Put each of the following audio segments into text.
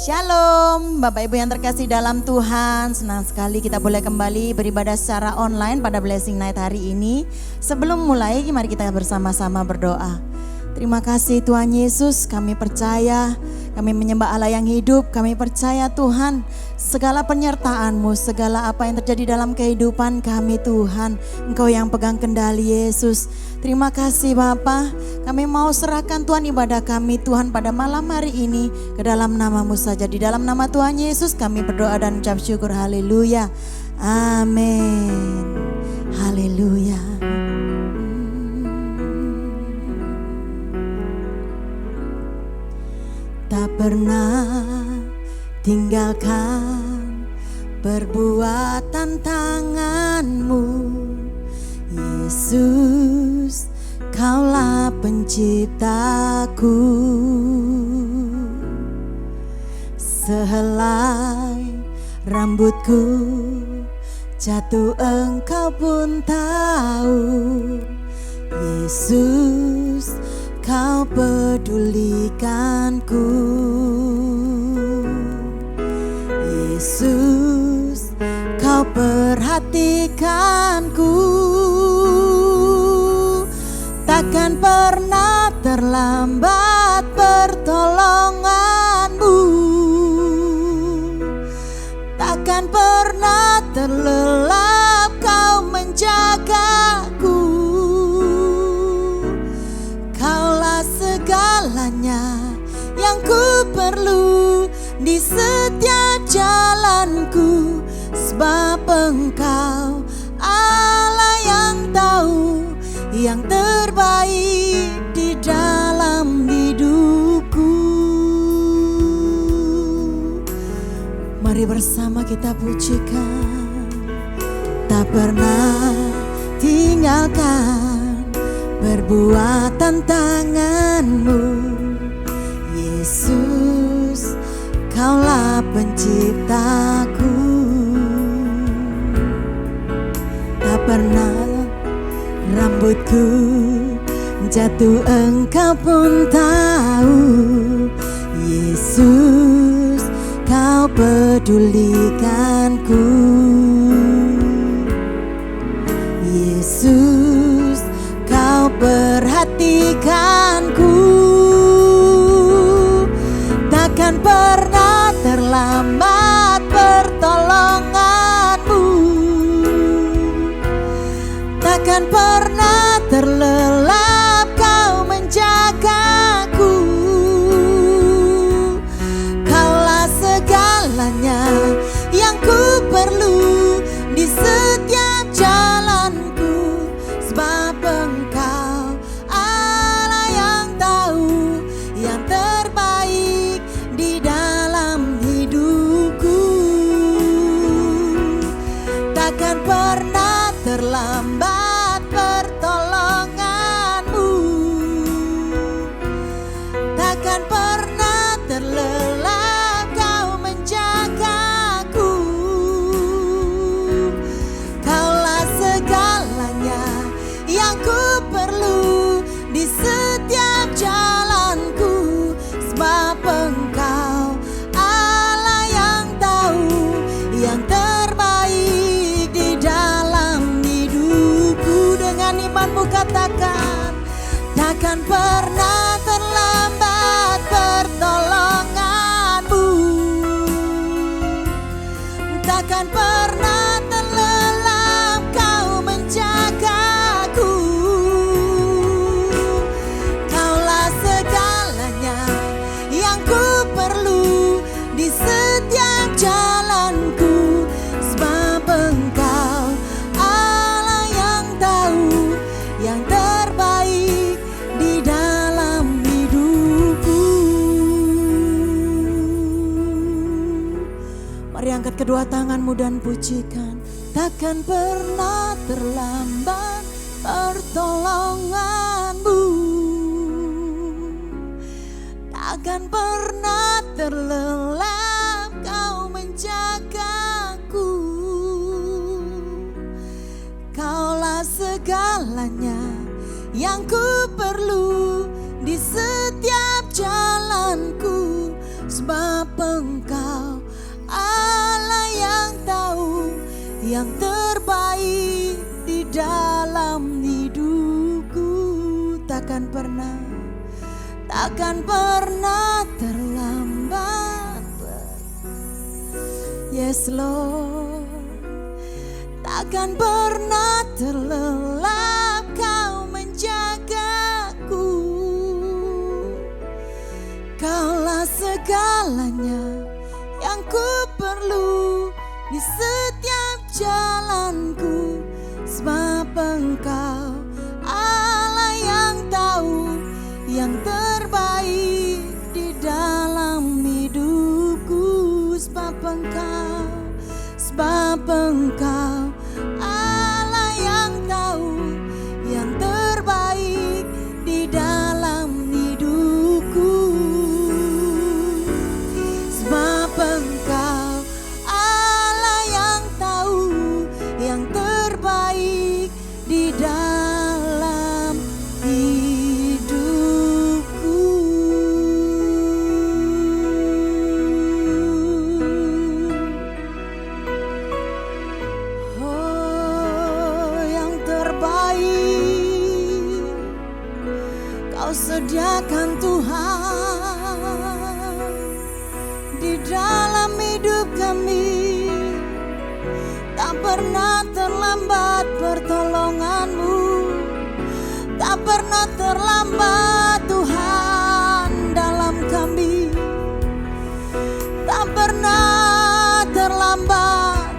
Shalom Bapak Ibu yang terkasih dalam Tuhan. Senang sekali kita boleh kembali beribadah secara online pada Blessing Night hari ini. Sebelum mulai mari kita bersama-sama berdoa. Terima kasih Tuhan Yesus, kami percaya, kami menyembah Allah yang hidup, kami percaya Tuhan segala penyertaan-Mu, segala apa yang terjadi dalam kehidupan kami Tuhan, Engkau yang pegang kendali Yesus. Terima kasih Bapa, kami mau serahkan Tuhan ibadah kami Tuhan pada malam hari ini ke dalam nama-Mu saja. Di dalam nama Tuhan Yesus kami berdoa dan ucap syukur, haleluya, amin, haleluya. Tak pernah tinggalkan perbuatan tangan-Mu, Yesus, Kaulah penciptaku. Sehelai rambutku jatuh Engkau pun tahu, Yesus, Kau pedulikanku. Yesus, Kau perhatikanku. Takkan pernah terlambat pertolongan-Mu, takkan pernah terlelap Kau menjagaku. Segalanya yang ku perlu di setiap jalanku, sebab Engkau Allah yang tahu yang terbaik di dalam hidupku. Mari bersama kita pujikan. Tak pernah tinggalkan perbuatan tangan-Mu, Yesus, Kaulah penciptaku. Tak pernah rambutku jatuh Engkau pun tahu, Yesus, Kau pedulikanku. Yesus, Kau perhatikanku. Takkan pernah terlambat pertolongan-Mu, takkan pernah terlelap Kau menjagaku. Kaulah segalanya yang ku perlu di setiap jalanku, sebab Engkau Allah yang tahu yang terbaik di dalam hidupku. Takkan pernah terlambat pertolongan-Mu, takkan pernah terlelap Kau menjagaku. Kaulah segalanya yang ku perlu di setiap jalanku, sebab Engkau Allah yang tahu yang terbaik di dalam hidupku. Dengan imanmu katakan, takkan pernah terlambat pertolongan-Mu, takkan pernah terlelap Kau menjagaku. Kaulah segalanya yang ku perlu di setiap jalanku, sebab Engkau Allah yang tahu yang terbaik di dalam hidupku. Mari angkat kedua tanganmu dan pujikan. Takkan pernah terlambat pertolongan-Mu, takkan pernah terlelap Kau menjagaku. Kaulah segalanya yang ku perlu di setiap jalan. yang terbaik di dalam hidupku. Takkan pernah terlambat. Yes Lord, takkan pernah terlelap Kau menjagaku. Kaulah segalanya yang ku perlu di setiap jalanku, sebab Engkau Allah yang tahu yang terbaik di dalam hidupku. Sebab Engkau Allah yang tahu yang terbaik di dalam hidupku. Sebab Engkau Allah yang tahu yang terbaik di dalam hidupku. Oh, yang terbaik Kau sediakan Tuhan di dalam hidup kami. Tak pernah terlambat pertolongan-Mu, tak pernah terlambat Tuhan dalam kami. Tak pernah terlambat,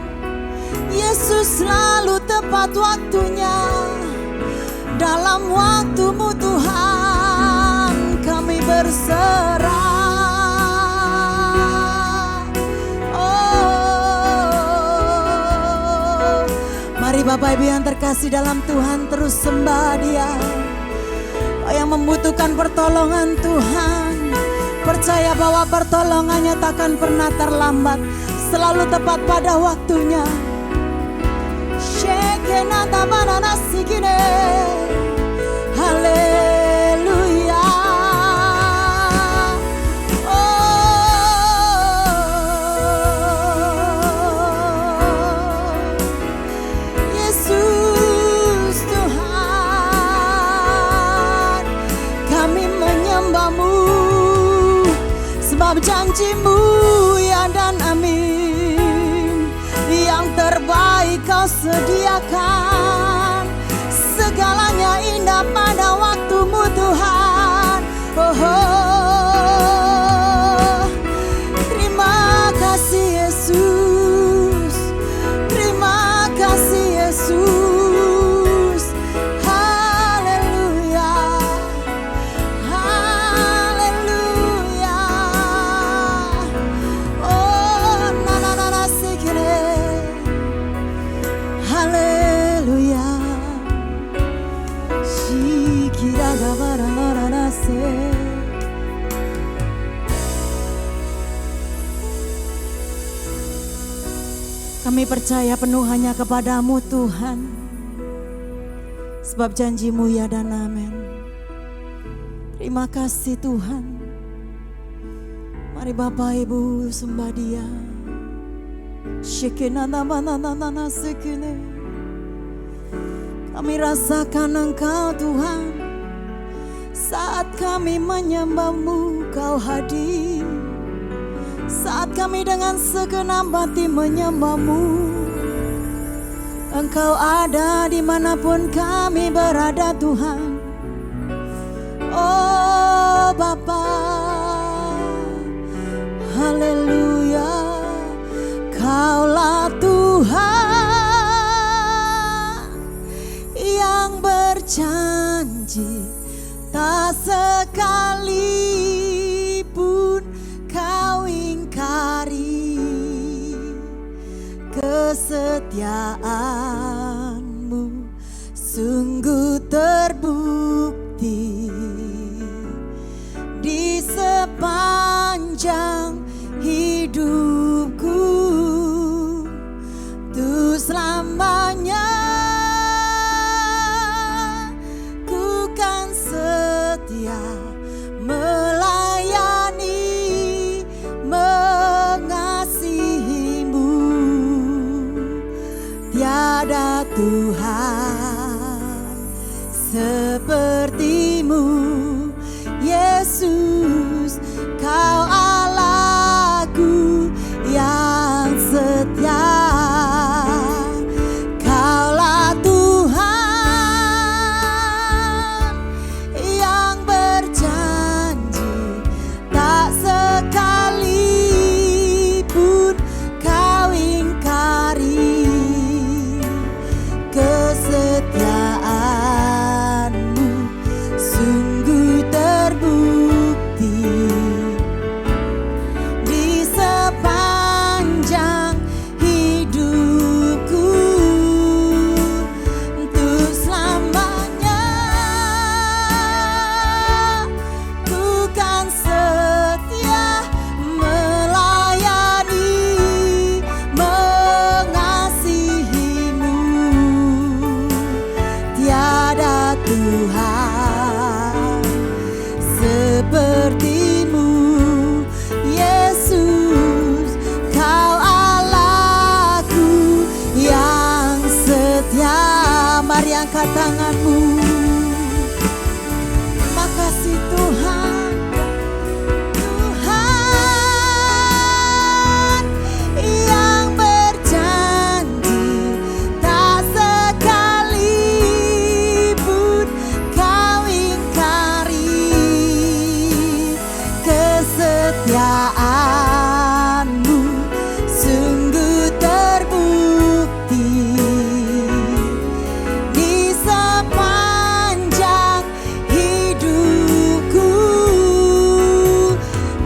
Yesus selalu tepat waktunya. Dalam waktu-Mu Tuhan kami berserah. Mari Bapak Ibu yang terkasih dalam Tuhan, terus sembah Dia. Oh, yang membutuhkan pertolongan Tuhan, percaya bahwa pertolongannya takkan pernah terlambat, selalu tepat pada waktunya. Shekenata banana sikine, haleluya. Sebab janji-Mu ya dan amin, yang terbaik Kau sediakan. Segalanya indah pada waktu-Mu Tuhan. Terima kasih Yesus, terima kasih Yesus. Haleluya, haleluya. Oh, na sikire, haleluya. Shikira gabara na se. Kami percaya penuh hanya kepada-Mu Tuhan, sebab janji-Mu ya dan amin. Terima kasih Tuhan. Mari Bapak Ibu sembah Dia. Kami rasakan Engkau Tuhan, saat kami menyembah-Mu Kau hadir. Saat kami dengan segenap hati menyembah-Mu, Engkau ada dimanapun kami berada Tuhan. Oh Bapa, haleluya. Kaulah Tuhan yang berjanji, tak sekalipun Kau ingkari kesetiaan-Mu sungguh terbukti di sepanjang hidupku. Tuh selamanya ku kan setia melayani, mengasihi-Mu. Tuhan sepertimu, Yesus, Kau Allahku yang setia. Kaulah Tuhan yang berjanji, tak sekalipun Kau ingkari kesetiaanmu, sungguh terbukti di sepanjang hidupku. Untuk selamanya ku kan setia melayani, mengasihimu. Tiada Tuhan sepertimu, Yesus, Kau Allahku yang setia. Mari angkat tanganmu. Terima kasih Tuhan. Tuhan yang berjanji, tak sekalipun Kau ingkari kesetiaanmu, sungguh terbukti di sepanjang hidupku.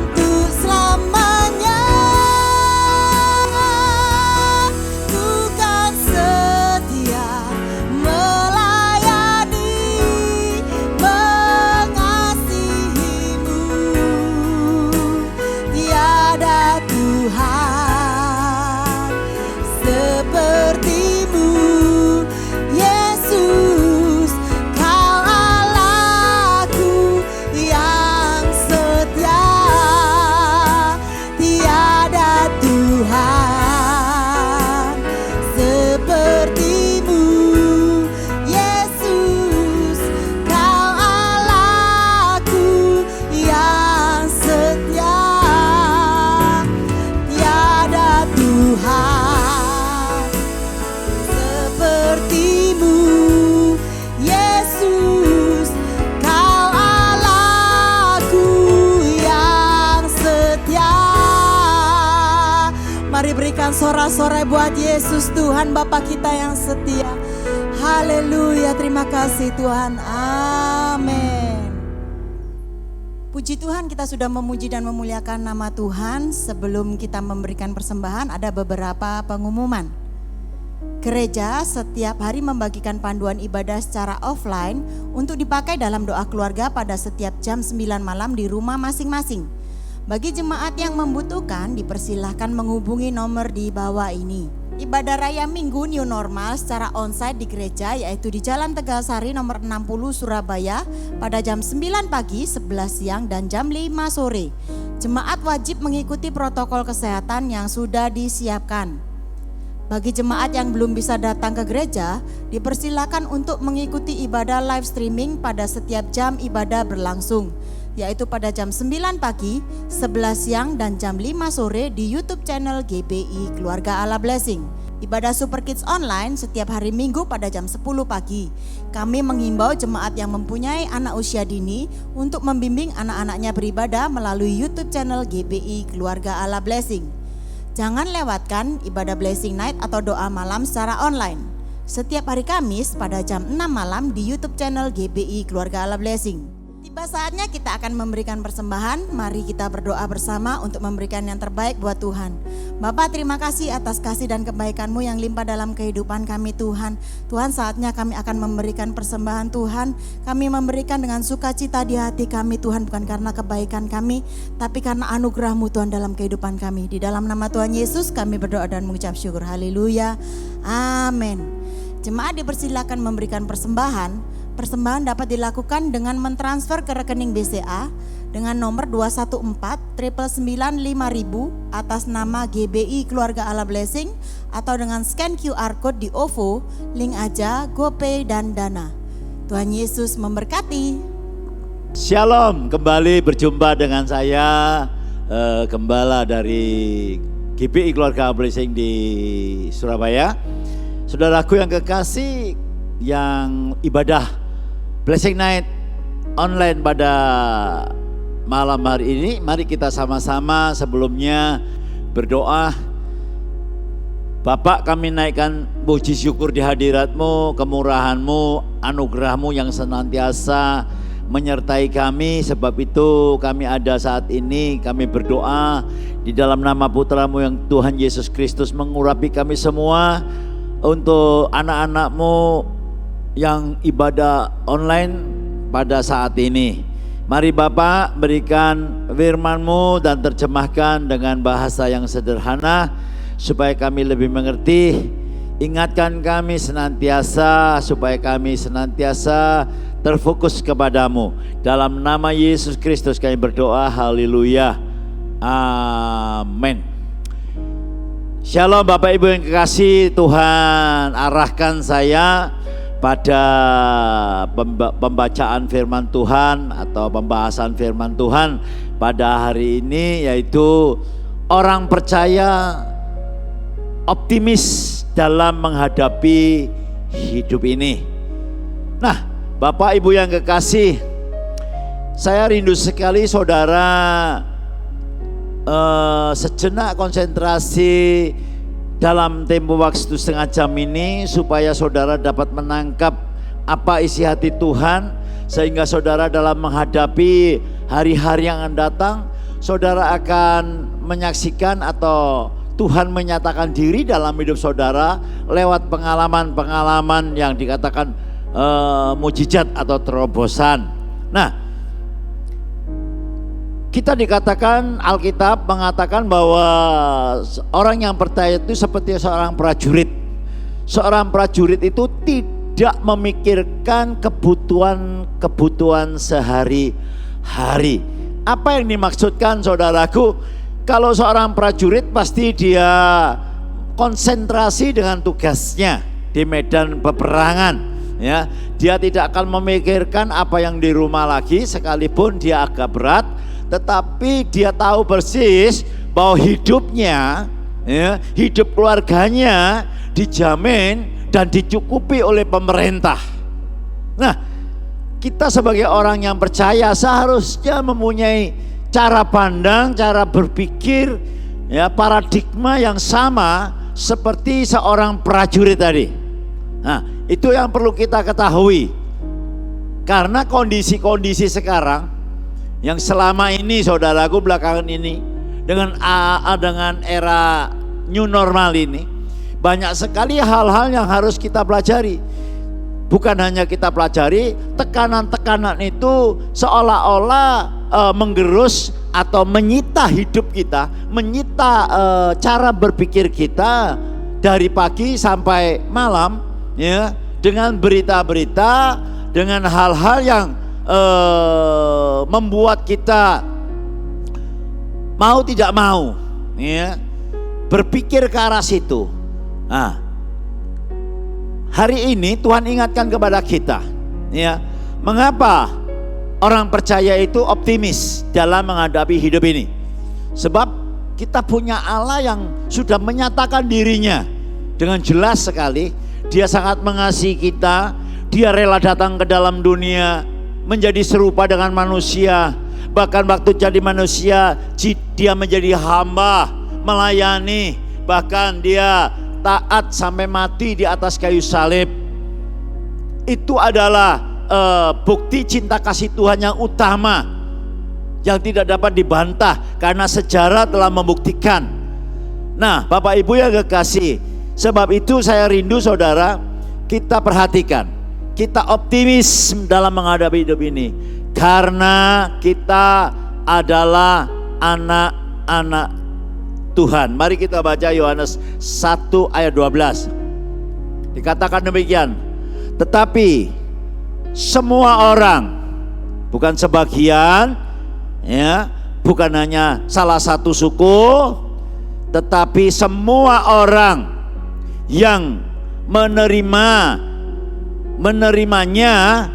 Untuk selamanya ku kan setia melayani, mengasihimu. Tiada Tuhan sepertimu, Yesus, Kau Allahku yang setia. Tiada Tuhan sepertimu, Yesus, Kau Allahku yang setia. Tiada Tuhan sepertimu, Yesus, Kau Allahku yang setia. Mari berikan sorak-sorai buat Yesus, Tuhan Bapa kita yang setia. Haleluya, terima kasih Tuhan. Amin. Puji Tuhan, kita sudah memuji dan memuliakan nama Tuhan. Sebelum kita memberikan persembahan, ada beberapa pengumuman. Gereja setiap hari membagikan panduan ibadah secara offline untuk dipakai dalam doa keluarga pada setiap jam 9 malam di rumah masing-masing. Bagi jemaat yang membutuhkan, dipersilahkan menghubungi nomor di bawah ini. Ibadah Raya Minggu New Normal secara onsite di gereja, yaitu di Jalan Tegalsari nomor 60 Surabaya pada jam 9 pagi, 11 siang dan jam 5 sore. Jemaat wajib mengikuti protokol kesehatan yang sudah disiapkan. Bagi jemaat yang belum bisa datang ke gereja, dipersilakan untuk mengikuti ibadah live streaming pada setiap jam ibadah berlangsung, yaitu pada jam 9 pagi, 11 siang dan jam 5 sore di YouTube channel GBI Keluarga Allah Blessing. Ibadah Super Kids online setiap hari Minggu pada jam 10 pagi. Kami menghimbau jemaat yang mempunyai anak usia dini untuk membimbing anak-anaknya beribadah melalui YouTube channel GBI Keluarga Allah Blessing. Jangan lewatkan ibadah Blessing Night atau doa malam secara online setiap hari Kamis pada jam 6 malam di YouTube channel GBI Keluarga Allah Blessing. Tiba saatnya kita akan memberikan persembahan. Mari kita berdoa bersama untuk memberikan yang terbaik buat Tuhan. Bapa, terima kasih atas kasih dan kebaikan-Mu yang limpah dalam kehidupan kami Tuhan. Tuhan, saatnya kami akan memberikan persembahan Tuhan. Kami memberikan dengan sukacita di hati kami Tuhan, bukan karena kebaikan kami, tapi karena anugerah-Mu Tuhan dalam kehidupan kami. Di dalam nama Tuhan Yesus kami berdoa dan mengucap syukur. Haleluya. Amin. Jemaat dipersilakan memberikan persembahan. Persembahan dapat dilakukan dengan mentransfer ke rekening BCA dengan nomor 214-999-5000 atas nama GBI Keluarga Allah Blessing, atau dengan scan QR Code di OVO, link aja, GoPay dan Dana. Tuhan Yesus memberkati. Shalom, kembali berjumpa dengan saya, Gembala dari GBI Keluarga Allah Blessing di Surabaya. Saudaraku yang kekasih, yang ibadah Blessing Night online pada malam hari ini, mari kita sama-sama sebelumnya berdoa. Bapak, kami naikkan puji syukur di hadirat-Mu, kemurahan-Mu, anugerah-Mu yang senantiasa menyertai kami. Sebab itu kami ada saat ini, kami berdoa di dalam nama Putra-Mu yang Tuhan Yesus Kristus mengurapi kami semua. Untuk anak-anak-Mu yang ibadah online pada saat ini, mari Bapak berikan firman-Mu dan terjemahkan dengan bahasa yang sederhana supaya kami lebih mengerti. Ingatkan kami senantiasa supaya kami senantiasa terfokus kepadamu. Dalam nama Yesus Kristus kami berdoa, haleluya, amin. Shalom Bapak Ibu yang kekasih Tuhan, arahkan saya pada pembacaan firman Tuhan atau pembahasan firman Tuhan pada hari ini, yaitu orang percaya optimis dalam menghadapi hidup ini. Nah, Bapak Ibu yang kekasih, saya rindu sekali saudara sejenak konsentrasi dalam tempo waktu setengah jam ini, supaya saudara dapat menangkap apa isi hati Tuhan, sehingga saudara dalam menghadapi hari-hari yang akan datang, saudara akan menyaksikan atau Tuhan menyatakan diri dalam hidup saudara lewat pengalaman-pengalaman yang dikatakan mujizat atau terobosan. Nah, kita dikatakan, Alkitab mengatakan bahwa orang yang percaya itu seperti seorang prajurit. Seorang prajurit itu tidak memikirkan kebutuhan sehari-hari. Apa yang dimaksudkan saudaraku? Kalau seorang prajurit pasti dia konsentrasi dengan tugasnya di medan peperangan, ya. Dia tidak akan memikirkan apa yang di rumah lagi, sekalipun dia agak berat. Tetapi dia tahu persis bahwa hidupnya, ya, hidup keluarganya dijamin dan dicukupi oleh pemerintah. Nah, kita sebagai orang yang percaya seharusnya mempunyai cara pandang, cara berpikir, ya, paradigma yang sama seperti seorang prajurit tadi. Nah, itu yang perlu kita ketahui. Karena kondisi-kondisi sekarang yang selama ini saudaraku belakangan ini dengan era new normal ini, banyak sekali hal-hal yang harus kita pelajari. Bukan hanya kita pelajari, tekanan-tekanan itu seolah-olah menggerus atau menyita hidup kita, menyita cara berpikir kita dari pagi sampai malam, ya, dengan berita-berita, dengan hal-hal yang membuat kita mau tidak mau, ya, berpikir ke arah situ. Nah, hari ini Tuhan ingatkan kepada kita, ya, mengapa orang percaya itu optimis dalam menghadapi hidup ini? Sebab kita punya Allah yang sudah menyatakan dirinya dengan jelas sekali. Dia sangat mengasihi kita. Dia rela datang ke dalam dunia, menjadi serupa dengan manusia. Bahkan waktu jadi manusia, dia menjadi hamba, melayani. Bahkan dia taat sampai mati di atas kayu salib. Itu adalah bukti cinta kasih Tuhan yang utama, yang tidak dapat dibantah, karena sejarah telah membuktikan. Nah, Bapak Ibu yang kekasih, sebab itu saya rindu saudara, kita perhatikan, kita optimis dalam menghadapi hidup ini, karena kita adalah anak-anak Tuhan. Mari kita baca Yohanes 1 ayat 12. Dikatakan demikian, tetapi semua orang, bukan sebagian, ya, bukan hanya salah satu suku, tetapi semua orang yang menerimanya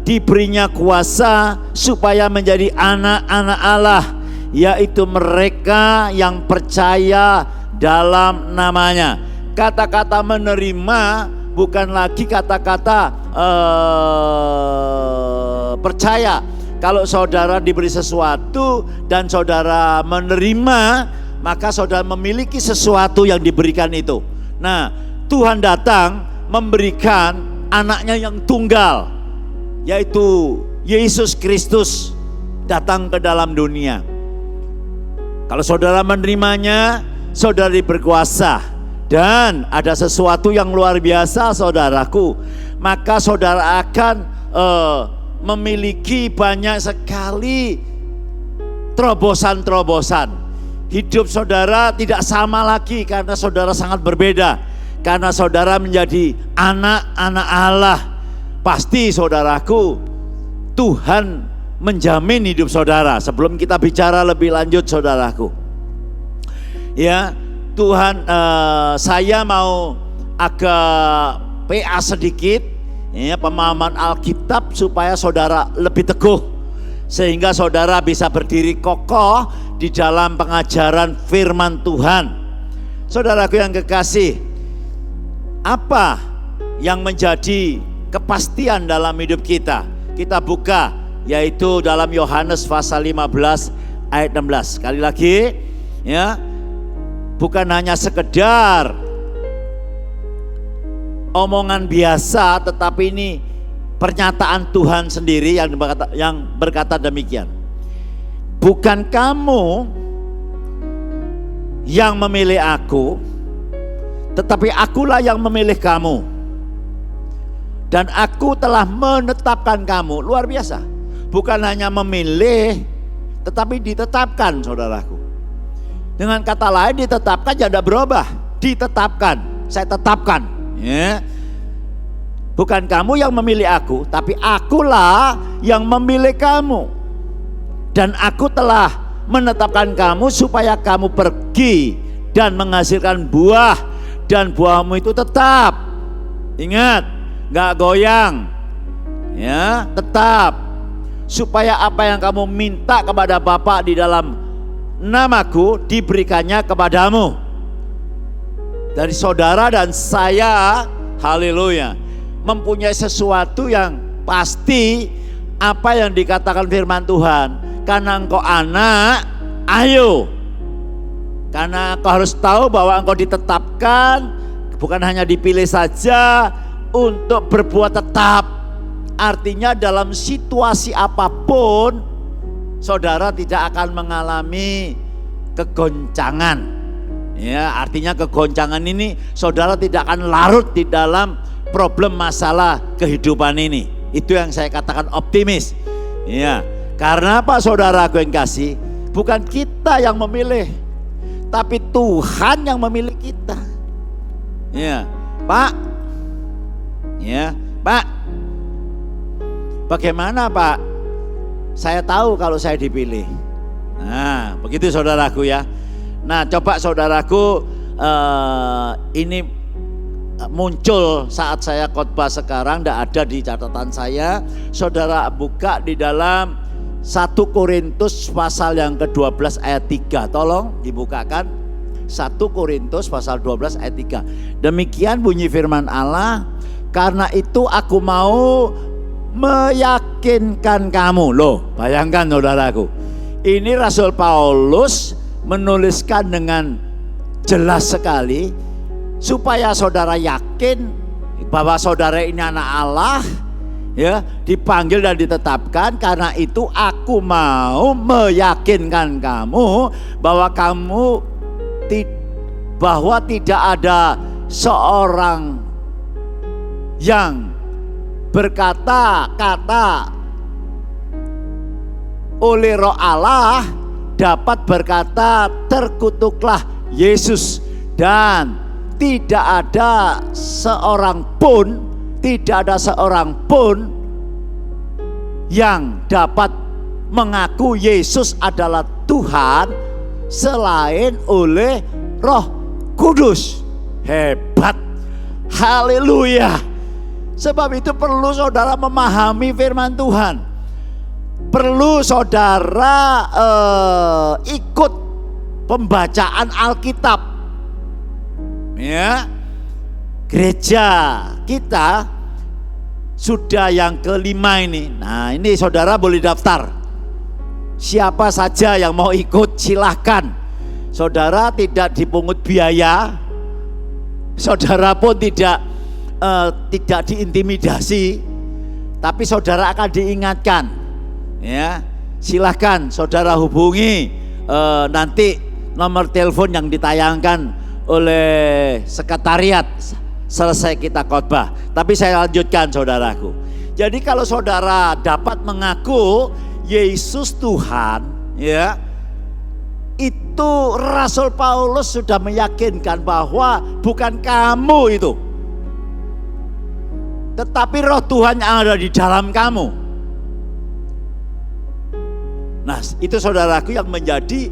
diberinya kuasa supaya menjadi anak-anak Allah, yaitu mereka yang percaya dalam namanya. Kata-kata menerima bukan lagi kata-kata percaya. Kalau saudara diberi sesuatu dan saudara menerima, maka saudara memiliki sesuatu yang diberikan itu. Nah, Tuhan datang memberikan anaknya yang tunggal, yaitu Yesus Kristus datang ke dalam dunia. Kalau saudara menerimanya, saudara berkuasa. Dan ada sesuatu yang luar biasa saudaraku, maka saudara akan memiliki banyak sekali terobosan-terobosan. Hidup saudara tidak sama lagi karena saudara sangat berbeda. Karena saudara menjadi anak-anak Allah. Pasti saudaraku, Tuhan menjamin hidup saudara. Sebelum kita bicara lebih lanjut saudaraku, ya, Tuhan, saya mau agak PA sedikit, ya, pemahaman Alkitab supaya saudara lebih teguh, sehingga saudara bisa berdiri kokoh di dalam pengajaran firman Tuhan. Saudaraku yang kekasih, apa yang menjadi kepastian dalam hidup kita? Kita buka, yaitu dalam Yohanes pasal 15 ayat 16. Sekali lagi, ya, bukan hanya sekedar omongan biasa, tetapi ini pernyataan Tuhan sendiri yang berkata demikian. Bukan kamu yang memilih aku, tetapi akulah yang memilih kamu. Dan aku telah menetapkan kamu. Luar biasa. Bukan hanya memilih, tetapi ditetapkan, saudaraku. Dengan kata lain, ditetapkan tidak berubah. Ditetapkan, saya tetapkan, ya. Bukan kamu yang memilih aku, tapi akulah yang memilih kamu. Dan aku telah menetapkan kamu supaya kamu pergi dan menghasilkan buah, dan buahmu itu tetap. Ingat, gak goyang, ya, tetap. Supaya apa yang kamu minta kepada Bapa di dalam namaku diberikannya kepadamu. Dari saudara dan saya, haleluya, mempunyai sesuatu yang pasti. Apa yang dikatakan firman Tuhan, karena engkau anak, ayo. Karena engkau harus tahu bahwa engkau ditetapkan, bukan hanya dipilih saja untuk berbuat tetap. Artinya dalam situasi apapun, saudara tidak akan mengalami kegoncangan. Ya, artinya kegoncangan ini saudara tidak akan larut di dalam problem masalah kehidupan ini. Itu yang saya katakan optimis. Ya, karena apa saudaraku yang kasih? Bukan kita yang memilih, tapi Tuhan yang memilih kita. Ya, Pak. Ya, Pak. Bagaimana, Pak? Saya tahu kalau saya dipilih. Nah, begitu saudaraku ya. Nah, coba saudaraku, ini muncul saat saya khotbah sekarang, tidak ada di catatan saya. Saudara buka di dalam 1 Korintus pasal yang ke-12 ayat 3. Tolong dibukakan 1 Korintus pasal 12 ayat 3. Demikian bunyi firman Allah, karena itu aku mau meyakinkan kamu. Loh, bayangkan saudaraku, ini Rasul Paulus menuliskan dengan jelas sekali supaya saudara yakin bahwa saudara ini anak Allah, ya, dipanggil dan ditetapkan. Karena itu aku mau meyakinkan kamu bahwa tidak ada seorang yang berkata-kata oleh Roh Allah dapat berkata terkutuklah Yesus, dan tidak ada seorang pun yang dapat mengaku Yesus adalah Tuhan selain oleh Roh Kudus. Hebat. Haleluya. Sebab itu perlu saudara memahami firman Tuhan. Perlu saudara ikut pembacaan Alkitab. Ya. Gereja kita sudah yang kelima ini. Nah, ini saudara boleh daftar. Siapa saja yang mau ikut silahkan. Saudara tidak dipungut biaya. Saudara pun tidak diintimidasi. Tapi saudara akan diingatkan. Ya, silahkan saudara hubungi nanti nomor telepon yang ditayangkan oleh sekretariat selesai kita khotbah. Tapi saya lanjutkan saudaraku. Jadi kalau saudara dapat mengaku Yesus Tuhan, ya, itu Rasul Paulus sudah meyakinkan bahwa bukan kamu itu, tetapi Roh Tuhan yang ada di dalam kamu. Nah, itu saudaraku yang menjadi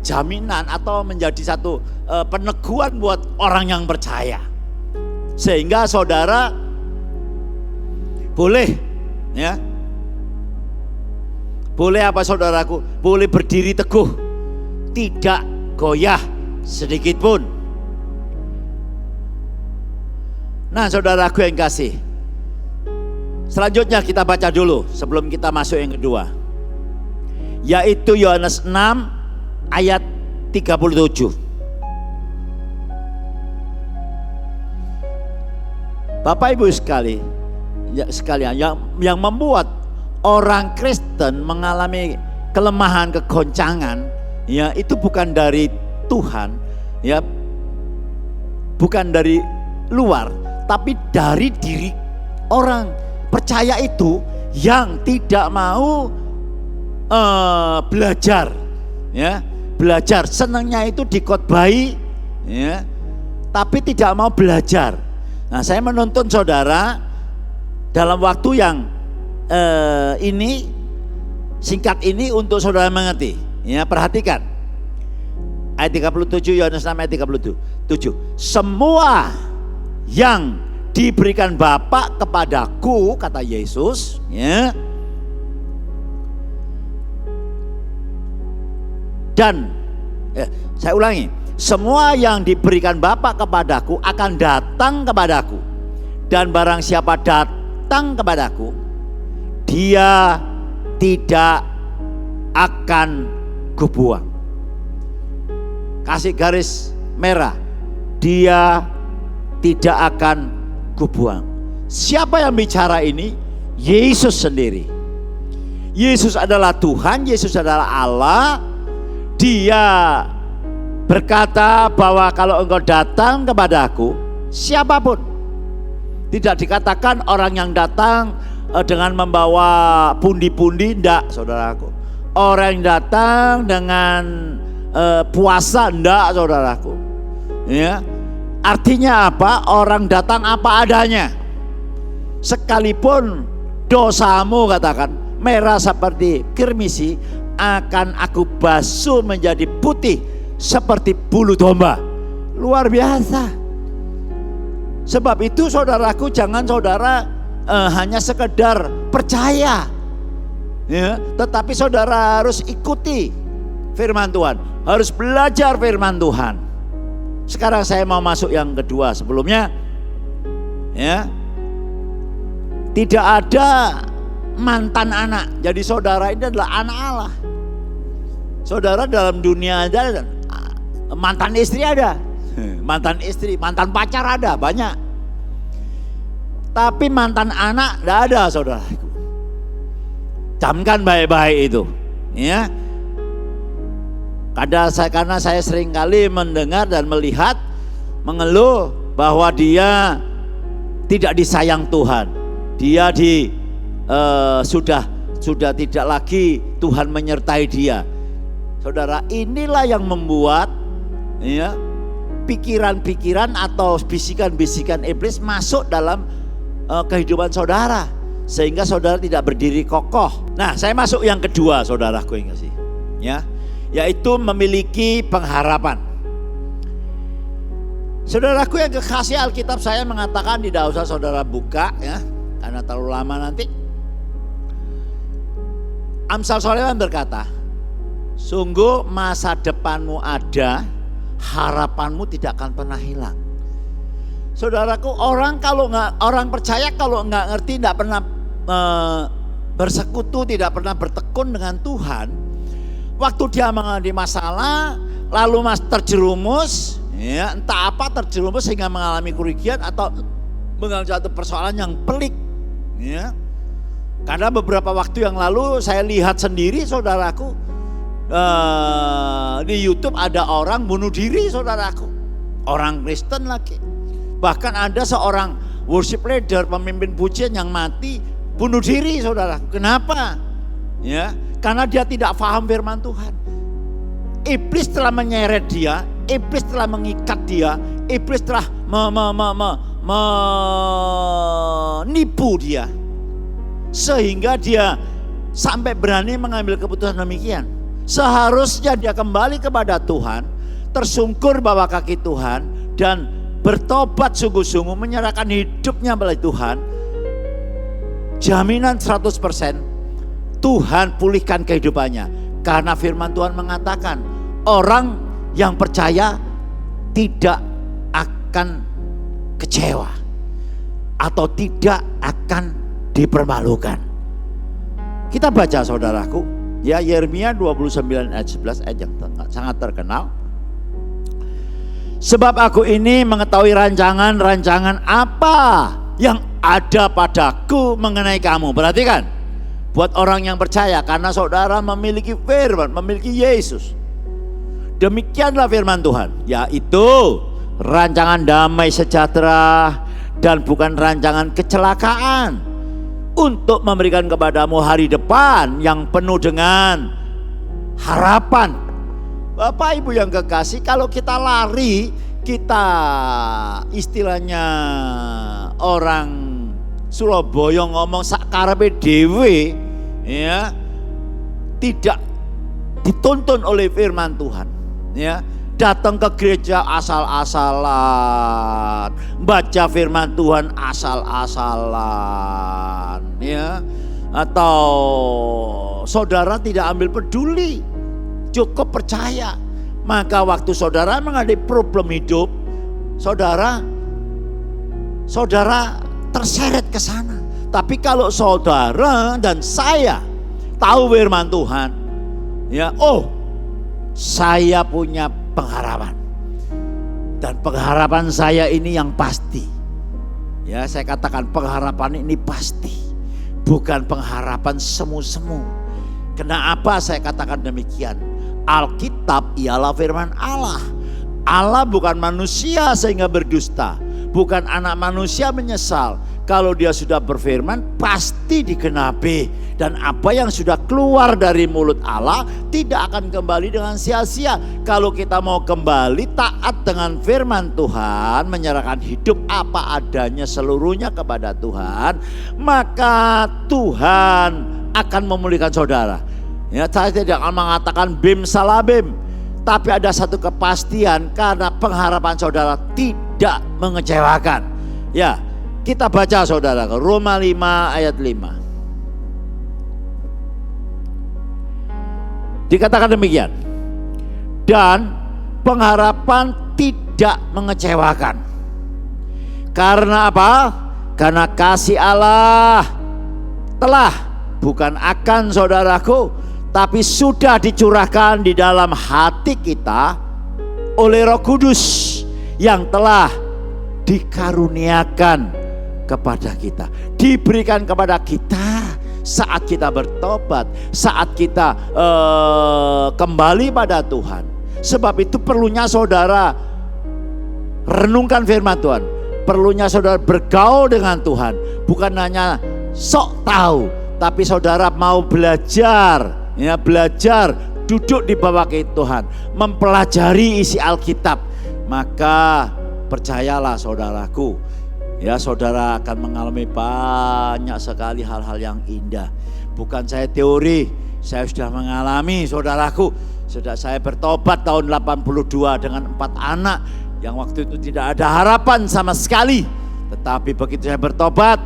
jaminan atau menjadi satu peneguhan buat orang yang percaya. Sehingga saudara boleh, ya, boleh apa saudaraku? Boleh berdiri teguh, tidak goyah sedikit pun. Nah, saudaraku yang kasih, selanjutnya kita baca dulu sebelum kita masuk yang kedua, yaitu Yohanes 6 ayat 37. Bapak Ibu sekalian, yang membuat orang Kristen mengalami kelemahan, kegoncangan, ya, itu bukan dari Tuhan, ya, bukan dari luar, tapi dari diri orang percaya itu yang tidak mau belajar, ya, belajar. Senangnya itu dikhotbahi, ya, tapi tidak mau belajar. Nah, saya menuntun saudara dalam waktu yang ini singkat ini untuk saudara mengerti, ya. Perhatikan ayat 37, Yohanes 6 ayat 37. Semua yang diberikan Bapa kepadaku, kata Yesus, ya, dan saya ulangi, semua yang diberikan Bapa kepadaku akan datang kepadaku, dan barang siapa datang kepadaku, dia tidak akan kubuang. Kasih garis merah, dia tidak akan kubuang. Siapa yang bicara ini? Yesus sendiri. Yesus adalah Tuhan, Yesus adalah Allah. Dia berkata bahwa kalau engkau datang kepadaku, siapapun, tidak dikatakan orang yang datang dengan membawa pundi-pundi, enggak saudaraku. Orang yang datang dengan puasa, enggak saudaraku, ya. Artinya apa? Orang datang apa adanya. Sekalipun dosamu, katakan, merah seperti kirmisi, akan aku basuh menjadi putih seperti bulu domba. Luar biasa. Sebab itu saudaraku, jangan saudara hanya sekedar percaya, ya, tetapi saudara harus ikuti firman Tuhan, harus belajar firman Tuhan. Sekarang saya mau masuk yang kedua. Sebelumnya, ya, tidak ada mantan anak. Jadi saudara ini adalah anak Allah. Saudara dalam dunia ada mantan istri, ada mantan istri, mantan pacar ada banyak. Tapi mantan anak tidak ada, saudara. Camkan baik-baik itu, ya. Karena saya sering kali mendengar dan melihat mengeluh bahwa dia tidak disayang Tuhan. Dia sudah tidak lagi Tuhan menyertai dia. Saudara, inilah yang membuat, ya, pikiran-pikiran atau bisikan-bisikan iblis masuk dalam kehidupan saudara. sehingga saudara tidak berdiri kokoh. Nah, saya masuk yang kedua, saudaraku yang kasih, ya, yaitu memiliki pengharapan. Saudaraku yang kekasih, Alkitab saya mengatakan, tidak usah saudara buka ya, karena terlalu lama nanti. Amsal Soleman berkata, sungguh masa depanmu ada, harapanmu tidak akan pernah hilang. Saudaraku, orang percaya kalau nggak ngerti, tidak pernah bersekutu, tidak pernah bertekun dengan Tuhan, waktu dia mengalami masalah, lalu terjerumus, ya, entah apa terjerumus sehingga mengalami kerugian atau mengalami satu persoalan yang pelik, ya. Karena beberapa waktu yang lalu saya lihat sendiri, saudaraku, di YouTube ada orang bunuh diri, saudaraku, orang Kristen lagi. Bahkan ada seorang worship leader, pemimpin pujian yang mati bunuh diri, saudara. Kenapa? Ya, karena dia tidak paham firman Tuhan. Iblis telah menyeret dia, iblis telah mengikat dia, iblis telah menipu dia, sehingga dia sampai berani mengambil keputusan demikian. Seharusnya dia kembali kepada Tuhan, tersungkur bawah kaki Tuhan, dan bertobat sungguh-sungguh, menyerahkan hidupnya pada Tuhan. Jaminan 100% Tuhan pulihkan kehidupannya. Karena firman Tuhan mengatakan, orang yang percaya tidak akan kecewa atau tidak akan dipermalukan. Kita baca, saudaraku, ya, Yeremia 29 ayat 11, ayat yang sangat terkenal. Sebab aku ini mengetahui rancangan-rancangan apa yang ada padaku mengenai kamu. Perhatikan, buat orang yang percaya, karena saudara memiliki firman, memiliki Yesus. Demikianlah firman Tuhan, yaitu rancangan damai sejahtera dan bukan rancangan kecelakaan, untuk memberikan kepadamu hari depan yang penuh dengan harapan. Bapak Ibu yang kekasih, kalau kita lari, kita istilahnya orang Surabaya ngomong sakarepe dhewe, ya, tidak dituntun oleh firman Tuhan, ya. Datang ke gereja asal-asalan, baca firman Tuhan asal-asalan, ya, atau saudara tidak ambil peduli, cukup percaya. Maka waktu saudara menghadapi problem hidup, saudara terseret ke sana. Tapi kalau saudara dan saya tahu firman Tuhan, ya, oh, saya punya pengharapan, dan pengharapan saya ini yang pasti. Ya, saya katakan pengharapan ini pasti, bukan pengharapan semu-semu. Kenapa saya katakan demikian? Alkitab ialah firman Allah. Allah bukan manusia sehingga berdusta, bukan anak manusia menyesal. Kalau dia sudah berfirman, pasti digenapi. Dan apa yang sudah keluar dari mulut Allah tidak akan kembali dengan sia-sia. Kalau kita mau kembali taat dengan firman Tuhan, menyerahkan hidup apa adanya seluruhnya kepada Tuhan, maka Tuhan akan memulihkan saudara. Ya, saya tidak akan mengatakan bim salah bim, tapi ada satu kepastian, karena pengharapan saudara tidak mengecewakan. Ya, kita baca, saudara, Roma 5 ayat 5. Dikatakan demikian, dan pengharapan tidak mengecewakan. Karena apa? Karena kasih Allah telah, bukan akan, saudaraku, tapi sudah dicurahkan di dalam hati kita oleh Roh Kudus yang telah dikaruniakan kepada kita, diberikan kepada kita saat kita bertobat, saat kita kembali pada Tuhan. Sebab itu perlunya saudara renungkan firman Tuhan, perlunya saudara bergaul dengan Tuhan, bukan hanya sok tahu, tapi saudara mau belajar, ya, belajar duduk di bawah kaki Tuhan, mempelajari isi Alkitab. Maka percayalah, saudaraku, Ya, saudara akan mengalami banyak sekali hal-hal yang indah. Bukan saya teori, saya sudah mengalami, saudaraku. Sudah saya bertobat tahun 82 dengan 4 anak yang waktu itu tidak ada harapan sama sekali. Tetapi begitu saya bertobat,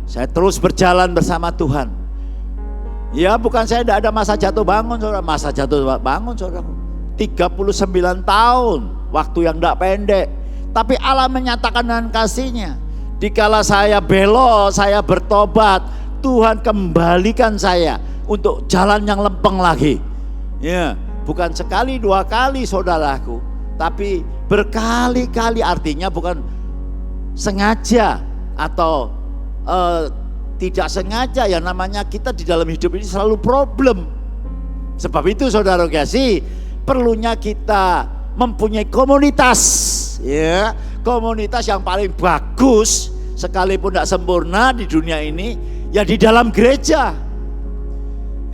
saya terus berjalan bersama Tuhan. Ya, bukan saya tidak ada masa jatuh bangun, saudara. Masa jatuh bangun, saudara. 39 tahun, waktu yang tidak pendek. Tapi Allah menyatakan dengan kasih-Nya. Dikala saya belok, saya bertobat, Tuhan kembalikan saya untuk jalan yang lempeng lagi. Ya, bukan sekali 2 kali, saudaraku, tapi berkali-kali. Artinya bukan sengaja atau tidak sengaja, ya namanya kita di dalam hidup ini selalu problem. Sebab itu saudara kasih, perlunya kita mempunyai komunitas, ya, komunitas yang paling bagus sekalipun tidak sempurna di dunia ini, ya di dalam gereja.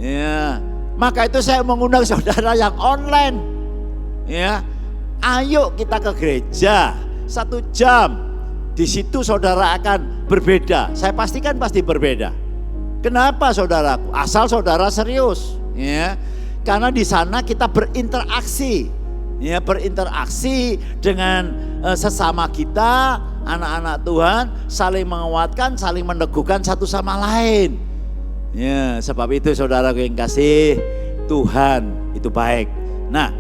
Ya, maka itu saya mengundang saudara yang online, ya, ayo kita ke gereja 1 jam. Di situ saudara akan berbeda. Saya pastikan pasti berbeda. Kenapa, saudaraku? Asal saudara serius, ya. Karena di sana kita berinteraksi, ya, berinteraksi dengan sesama kita, anak-anak Tuhan, saling menguatkan, saling meneguhkan satu sama lain. Ya, sebab itu saudara yang kasih, Tuhan itu baik. Nah,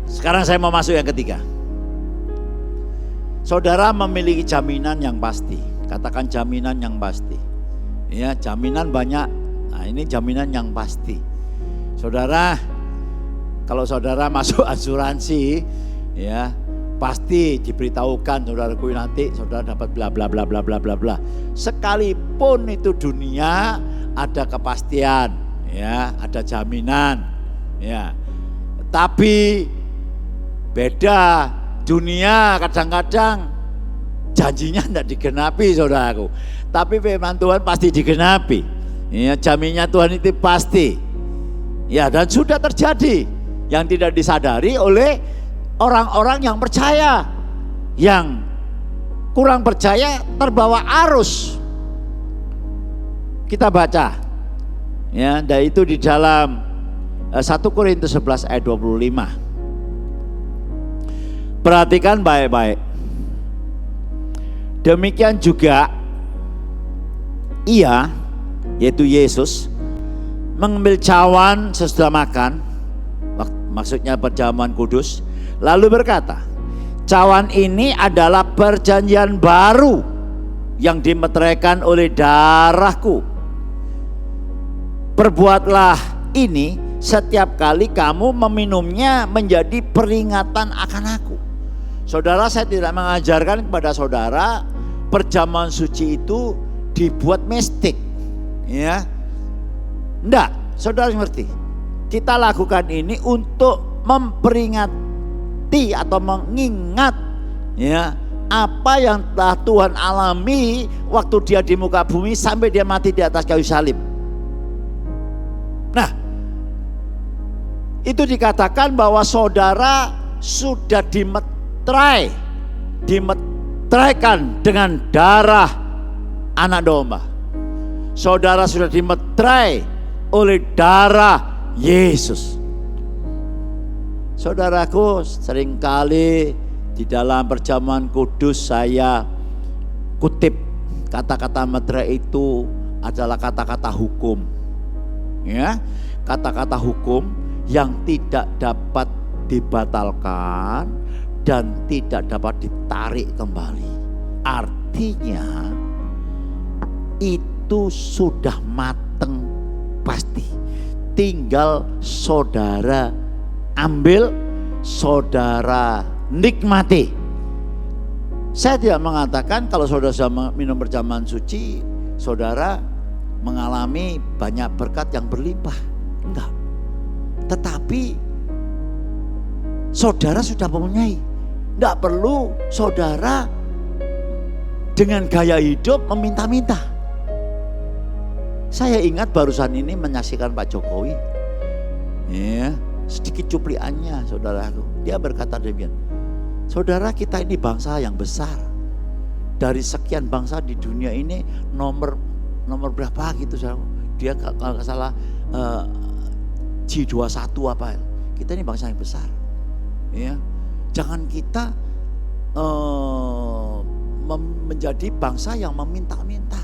sekarang saya mau masuk yang ketiga. Saudara memiliki jaminan yang pasti. Katakan jaminan yang pasti. Ya, jaminan banyak. Nah, ini jaminan yang pasti. Saudara, kalau saudara masuk asuransi, ya, pasti diberitahukan, saudaraku, nanti saudara dapat bla bla bla bla bla bla bla. Sekalipun itu dunia, ada kepastian, ya, ada jaminan, ya. Tapi beda. Dunia kadang-kadang janjinya tidak digenapi, saudaraku. Tapi firman Tuhan pasti digenapi. Ya, jaminnya Tuhan itu pasti. Ya, dan sudah terjadi yang tidak disadari oleh orang-orang yang percaya. Yang kurang percaya terbawa arus. Kita baca. Ya, dan itu di dalam 1 Korintus 11 ayat 25. Perhatikan baik-baik. Demikian juga ia, yaitu Yesus, mengambil cawan sesudah makan, maksudnya perjamuan kudus, lalu berkata, cawan ini adalah perjanjian baru yang dimeteraikan oleh darahku. Perbuatlah ini setiap kali kamu meminumnya menjadi peringatan akan aku. Saudara, saya tidak mengajarkan kepada saudara perjamuan suci itu dibuat mistik, ya. Enggak, saudara ngerti. Kita lakukan ini untuk memperingati atau mengingat, ya, apa yang telah Tuhan alami waktu dia di muka bumi sampai dia mati di atas kayu salib. Nah, itu dikatakan bahwa saudara sudah dimeteraikan dengan darah anak domba. Saudara sudah dimeterai oleh darah Yesus. Saudaraku, seringkali di dalam perjamuan kudus saya kutip kata-kata meterai itu adalah kata-kata hukum. Ya, kata-kata hukum yang tidak dapat dibatalkan dan tidak dapat ditarik kembali. Artinya itu sudah mateng pasti. Tinggal saudara ambil, saudara nikmati. Saya tidak mengatakan kalau saudara sudah minum perjamuan suci, saudara mengalami banyak berkat yang berlimpah. Enggak. Tetapi saudara sudah mempunyai. Tidak perlu saudara dengan gaya hidup meminta-minta. Saya ingat barusan ini menyaksikan Pak Jokowi. Ya, sedikit cupliannya, saudaraku. Dia berkata demikian. Saudara, kita ini bangsa yang besar. dari sekian bangsa di dunia ini nomor berapa gitu, saudara. Dia kalau nggak salah G21 apa. Kita ini bangsa yang besar. Ya, jangan kita menjadi bangsa yang meminta-minta.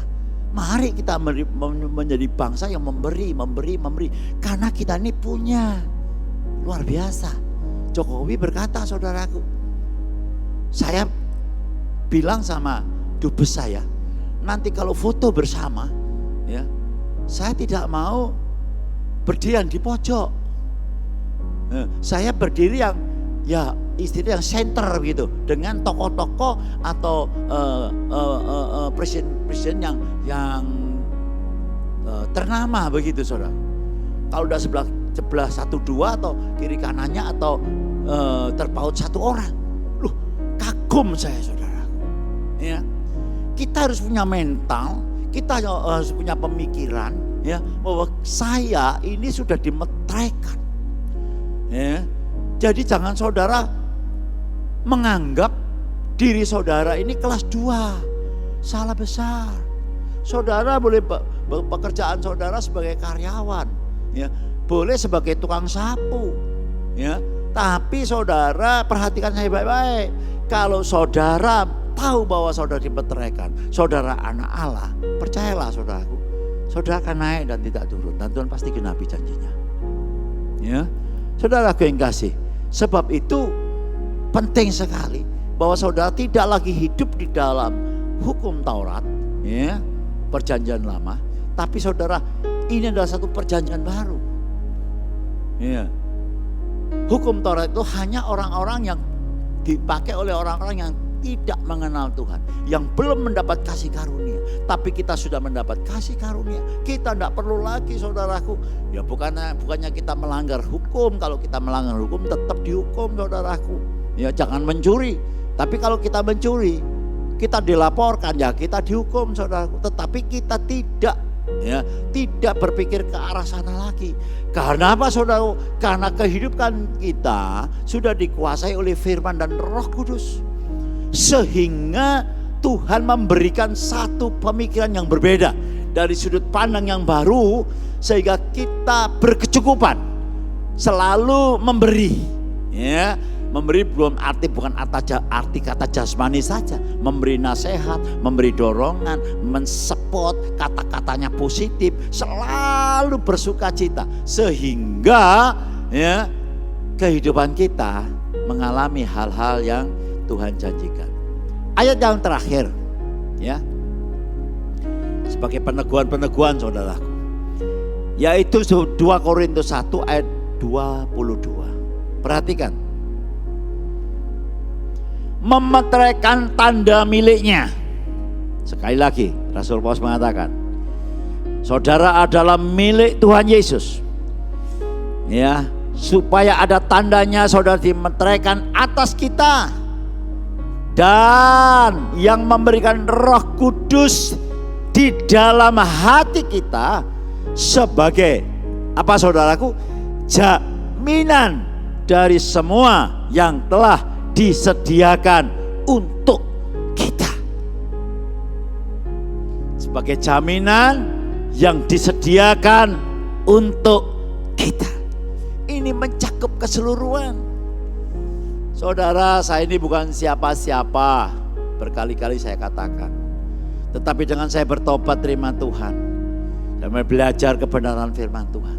Mari kita menjadi bangsa yang memberi. Karena kita ini punya. Luar biasa. Jokowi berkata, saudaraku, saya bilang sama dubes saya, nanti kalau foto bersama, ya, saya tidak mau berdiri di pojok. Saya berdiri yang istilahnya yang center gitu, dengan tokoh-tokoh atau presiden yang ternama begitu, saudara. Kalau udah sebelah 1-2 atau kiri kanannya atau terpaut satu orang, loh, kagum saya, saudara. Ya, kita harus punya mental, kita harus punya pemikiran, ya, bahwa saya ini sudah dimeteraikan. Ya, jadi jangan saudara menganggap diri saudara ini kelas 2, salah besar. Saudara boleh pekerjaan saudara sebagai karyawan, ya, boleh sebagai tukang sapu, ya. Tapi saudara perhatikan saya baik-baik. Kalau saudara tahu bahwa saudara dimeteraikan, saudara anak Allah, percayalah saudaraku, saudara akan naik dan tidak turun, dan Tuhan pasti genapi janjinya. Ya, saudaraku yang kasih, sebab itu penting sekali bahwa saudara tidak lagi hidup di dalam hukum Taurat, ya, perjanjian lama, tapi saudara ini adalah satu perjanjian baru. Ya. Hukum Taurat itu hanya orang-orang yang dipakai oleh orang-orang yang tidak mengenal Tuhan, yang belum mendapat kasih karunia. Tapi kita sudah mendapat kasih karunia. Kita tidak perlu lagi, saudaraku. Ya bukannya kita melanggar hukum. Kalau kita melanggar hukum tetap dihukum, saudaraku. Ya jangan mencuri. Tapi kalau kita mencuri, kita dilaporkan, ya kita dihukum, saudaraku. Tetapi kita tidak berpikir ke arah sana lagi. Karena apa, saudara? Karena kehidupan kita sudah dikuasai oleh firman dan Roh Kudus. Sehingga Tuhan memberikan satu pemikiran yang berbeda dari sudut pandang yang baru, sehingga kita berkecukupan selalu memberi, ya. Memberi bukan arti kata jasmani saja, memberi nasihat, memberi dorongan, mensupport, kata-katanya positif, selalu bersuka cita, sehingga ya kehidupan kita mengalami hal-hal yang Tuhan janjikan. Ayat yang terakhir, ya, sebagai peneguhan saudaraku, yaitu 2 Korintus 1 ayat 22. Perhatikan. Memeteraikan tanda miliknya. Sekali lagi Rasul Paulus mengatakan, saudara adalah milik Tuhan Yesus, ya, supaya ada tandanya saudara dimeteraikan atas kita, dan yang memberikan Roh Kudus di dalam hati kita sebagai apa, saudaraku? Jaminan dari semua yang telah disediakan untuk kita. Sebagai jaminan yang disediakan untuk kita. Ini mencakup keseluruhan. Saudara, saya ini bukan siapa-siapa, berkali-kali saya katakan. Tetapi dengan saya bertobat terima Tuhan dan belajar kebenaran firman Tuhan,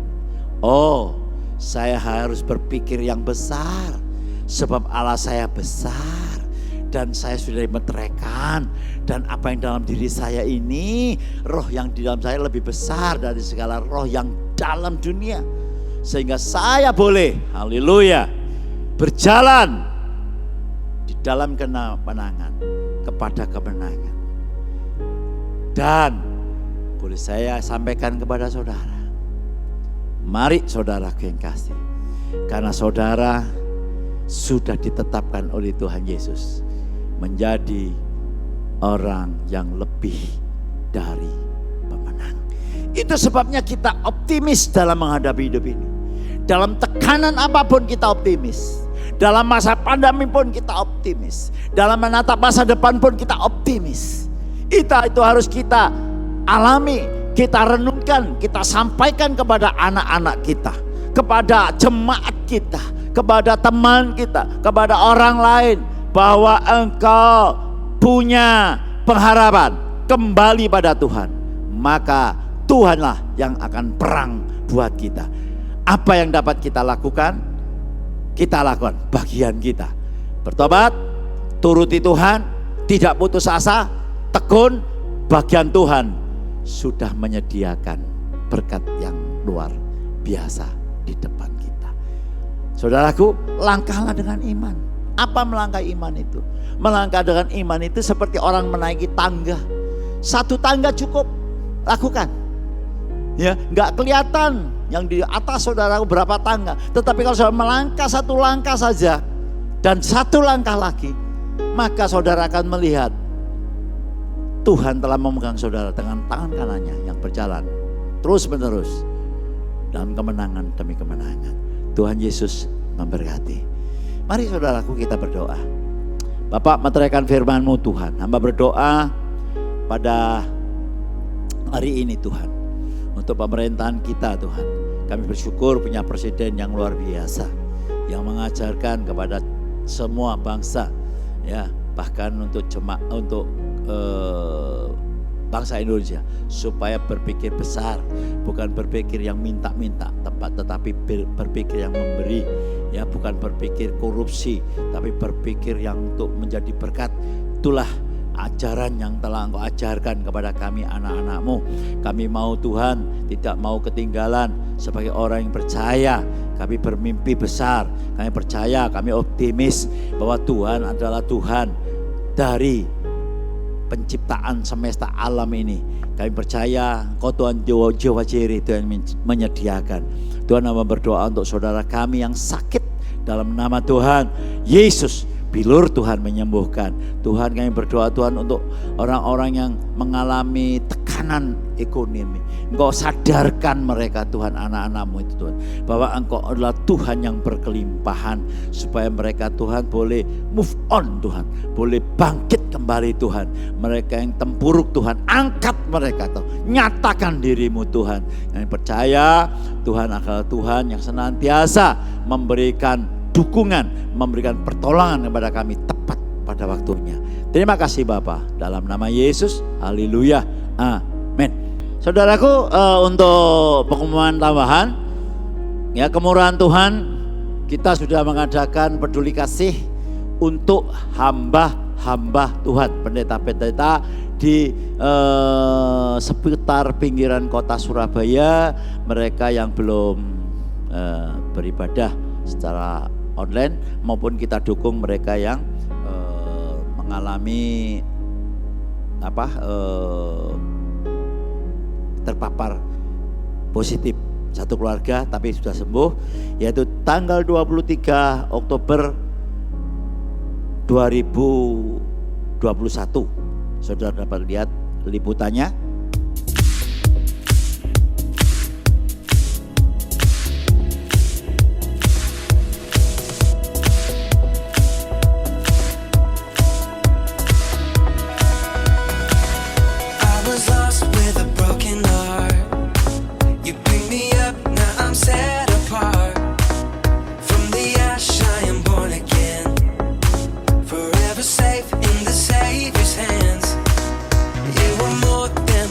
oh, saya harus berpikir yang besar. Sebab Allah saya besar dan saya sudah dimeteraikan, dan apa yang dalam diri saya ini, roh yang di dalam saya lebih besar dari segala roh yang dalam dunia, sehingga saya boleh, haleluya, berjalan di dalam kemenangan kepada kemenangan. Dan boleh saya sampaikan kepada saudara, mari saudaraku yang kasih, karena saudara sudah ditetapkan oleh Tuhan Yesus menjadi orang yang lebih dari pemenang. Itu sebabnya kita optimis dalam menghadapi hidup ini. Dalam tekanan apapun kita optimis. Dalam masa pandemi pun kita optimis. Dalam menatap masa depan pun kita optimis. Itu harus kita alami, kita renungkan, kita sampaikan kepada anak-anak kita, kepada jemaat kita, kepada teman kita, kepada orang lain, bahwa engkau punya pengharapan kembali pada Tuhan. Maka Tuhanlah yang akan perang buat kita. Apa yang dapat kita lakukan? Kita lakukan bagian kita. Bertobat, turuti Tuhan, tidak putus asa, tekun. Bagian Tuhan sudah menyediakan berkat yang luar biasa di depan kita. Saudaraku, langkahlah dengan iman. Apa melangkah iman itu? Melangkah dengan iman itu seperti orang menaiki tangga. Satu tangga cukup, lakukan. Ya, nggak kelihatan yang di atas saudaraku berapa tangga. Tetapi kalau saudara melangkah satu langkah saja dan satu langkah lagi, maka saudara akan melihat Tuhan telah memegang saudara dengan tangan kanannya yang berjalan terus menerus dalam kemenangan demi kemenangan. Tuhan Yesus memberkati. Mari saudaraku kita berdoa. Bapak, meteraikan firman-Mu Tuhan. Hamba berdoa pada hari ini Tuhan, untuk pemerintahan kita Tuhan. Kami bersyukur punya presiden yang luar biasa, yang mengajarkan kepada semua bangsa, ya, bahkan untuk bangsa Indonesia supaya berpikir besar, bukan berpikir yang minta-minta tetapi berpikir yang memberi, ya, bukan berpikir korupsi tapi berpikir yang untuk menjadi berkat. Itulah ajaran yang telah Engkau ajarkan kepada kami anak-anak-Mu. Kami mau Tuhan tidak mau ketinggalan sebagai orang yang percaya. Kami bermimpi besar, kami percaya, kami optimis bahwa Tuhan adalah Tuhan dari penciptaan semesta alam ini. Kami percaya Engkau Tuhan Jehovah Jireh, itu yang menyediakan. Tuhan, hamba berdoa untuk saudara kami yang sakit dalam nama Tuhan Yesus. Bilur Tuhan menyembuhkan. Tuhan, kami berdoa Tuhan untuk orang-orang yang mengalami tekanan ekonomi. Engkau sadarkan mereka Tuhan, anak-anak-Mu itu Tuhan, bahwa Engkau adalah Tuhan yang berkelimpahan, supaya mereka Tuhan boleh move on Tuhan, boleh bangkit kembali Tuhan. Mereka yang tempuruk Tuhan, angkat mereka Tuhan, nyatakan diri-Mu Tuhan. Kami percaya Tuhan adalah Tuhan yang senantiasa memberikan dukungan, memberikan pertolongan kepada kami tepat pada waktunya. Terima kasih Bapa, dalam nama Yesus, haleluya, amin. Saudaraku, untuk pengumuman tambahan, ya, kemurahan Tuhan, kita sudah mengadakan peduli kasih untuk hamba-hamba Tuhan, pendeta-pendeta di sekitar pinggiran kota Surabaya, mereka yang belum beribadah secara online, maupun kita dukung mereka yang mengalami terpapar positif, satu keluarga tapi sudah sembuh, yaitu tanggal 23 Oktober 2021. Saudara dapat lihat liputannya. Safe in the Savior's hands. You were more than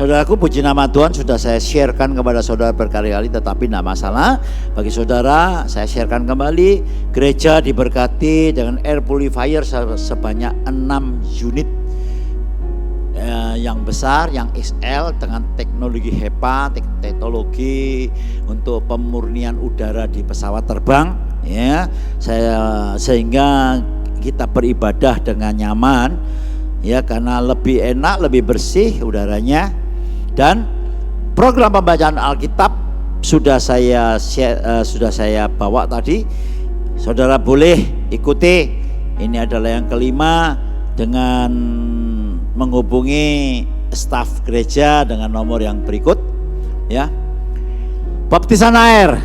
Saudaraku, puji nama Tuhan, sudah saya sharekan kepada saudara berkali-kali, tetapi tidak masalah. Bagi saudara, saya sharekan kembali. Gereja diberkati dengan air purifier sebanyak 6 unit yang besar, yang XL, dengan teknologi HEPA, teknologi untuk pemurnian udara di pesawat terbang, ya. Sehingga kita beribadah dengan nyaman, ya, karena lebih enak, lebih bersih udaranya. Dan program pembacaan Alkitab sudah saya bawa tadi. Saudara boleh ikuti. Ini adalah yang kelima, dengan menghubungi staf gereja dengan nomor yang berikut, ya. Baptisan air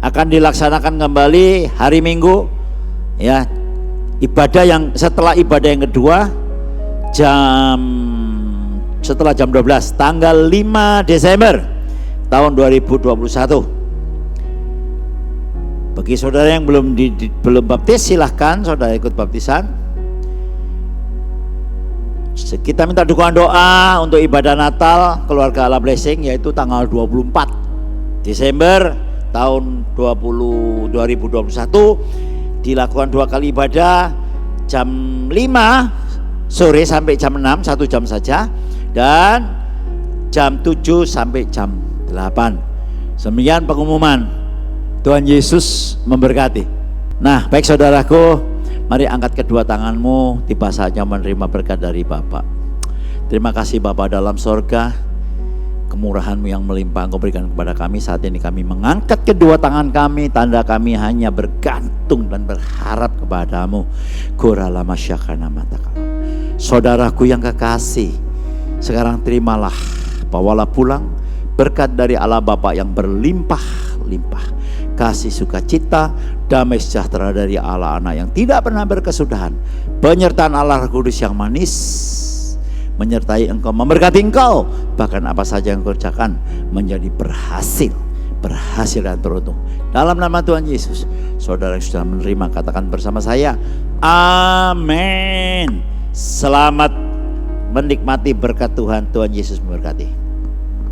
akan dilaksanakan kembali hari Minggu, ya. Ibadah yang setelah ibadah yang kedua setelah jam 12 tanggal 5 Desember tahun 2021. Bagi saudara yang belum baptis, silahkan saudara ikut baptisan. Kita minta dukungan doa untuk ibadah Natal keluarga Allah Blessing, yaitu tanggal 24 Desember tahun 2021. Dilakukan 2 kali ibadah, jam 5 sore sampai jam 6, 1 jam saja, dan jam 7 sampai jam 8. Demikian pengumuman. Tuhan Yesus memberkati. Nah, baik saudaraku, mari angkat kedua tanganmu, tiba saatnya menerima berkat dari Bapa. Terima kasih Bapa dalam sorga, kemurahan-Mu yang melimpah Engkau berikan kepada kami. Saat ini kami mengangkat kedua tangan kami, tanda kami hanya bergantung dan berharap kepadamu. Kuralama syakana matakala. Saudaraku yang kekasih, sekarang terimalah, bawalah pulang berkat dari Allah Bapa yang berlimpah-limpah, kasih sukacita, damai sejahtera dari Allah Anak yang tidak pernah berkesudahan, penyertaan Allah Roh Kudus yang manis menyertai engkau, memberkati engkau, bahkan apa saja yang kau kerjakan menjadi berhasil dan beruntung. Dalam nama Tuhan Yesus, saudara yang sudah menerima katakan bersama saya, amin. Selamat menikmati berkat Tuhan. Tuhan Yesus memberkati.